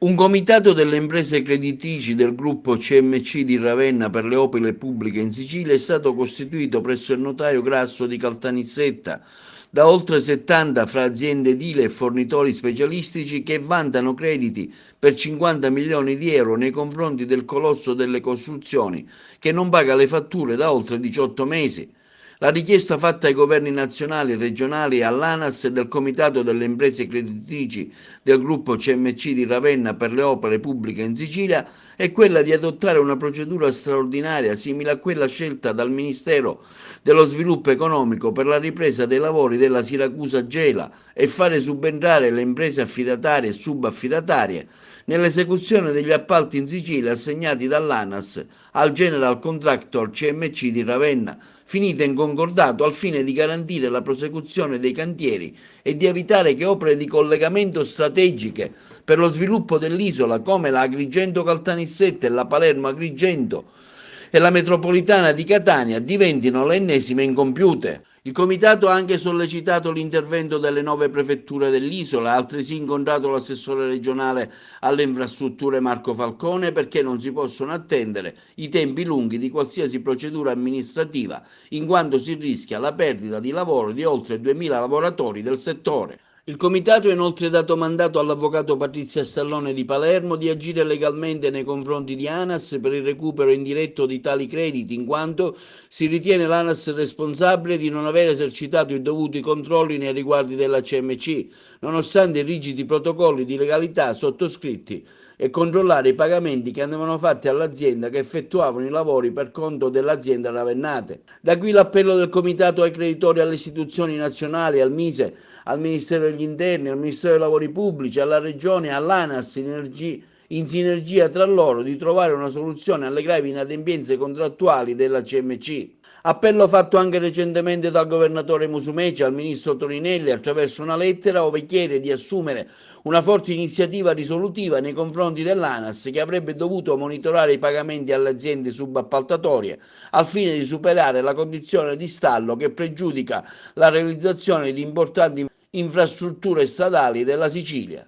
Un comitato delle imprese creditrici del gruppo CMC di Ravenna per le opere pubbliche in Sicilia è stato costituito presso il notaio Grasso di Caltanissetta da oltre 70 fra aziende edili e fornitori specialistici che vantano crediti per 50 milioni di euro nei confronti del colosso delle costruzioni che non paga le fatture da oltre 18 mesi. La richiesta fatta ai governi nazionali, regionali e all'ANAS del Comitato delle imprese creditrici del gruppo CMC di Ravenna per le opere pubbliche in Sicilia è quella di adottare una procedura straordinaria simile a quella scelta dal Ministero dello Sviluppo Economico per la ripresa dei lavori della Siracusa Gela e fare subentrare le imprese affidatarie e subaffidatarie nell'esecuzione degli appalti in Sicilia assegnati dall'ANAS al General Contractor CMC di Ravenna, finita in concordato al fine di garantire la prosecuzione dei cantieri e di evitare che opere di collegamento strategiche per lo sviluppo dell'isola come la Agrigento Caltanissetta e la Palermo Agrigento e la metropolitana di Catania diventino le ennesime incompiute. Il comitato ha anche sollecitato l'intervento delle 9 prefetture dell'isola, ha altresì incontrato l'assessore regionale alle infrastrutture Marco Falcone perché non si possono attendere i tempi lunghi di qualsiasi procedura amministrativa, in quanto si rischia la perdita di lavoro di oltre 2000 lavoratori del settore. Il comitato ha inoltre dato mandato all'avvocato Patrizia Stallone di Palermo di agire legalmente nei confronti di ANAS per il recupero indiretto di tali crediti, in quanto si ritiene l'ANAS responsabile di non aver esercitato i dovuti controlli nei riguardi della CMC, nonostante i rigidi protocolli di legalità sottoscritti e controllare i pagamenti che andavano fatti all'azienda che effettuavano i lavori per conto dell'azienda Ravennate. Da qui l'appello del comitato ai creditori, alle istituzioni nazionali, al Mise, al Ministero degli Interni, al Ministero dei Lavori Pubblici, alla Regione, all'ANAS, in sinergia tra loro di trovare una soluzione alle gravi inadempienze contrattuali della CMC. Appello fatto anche recentemente dal governatore Musumeci al ministro Toninelli attraverso una lettera dove chiede di assumere una forte iniziativa risolutiva nei confronti dell'ANAS che avrebbe dovuto monitorare i pagamenti alle aziende subappaltatorie al fine di superare la condizione di stallo che pregiudica la realizzazione di importanti infrastrutture stradali della Sicilia.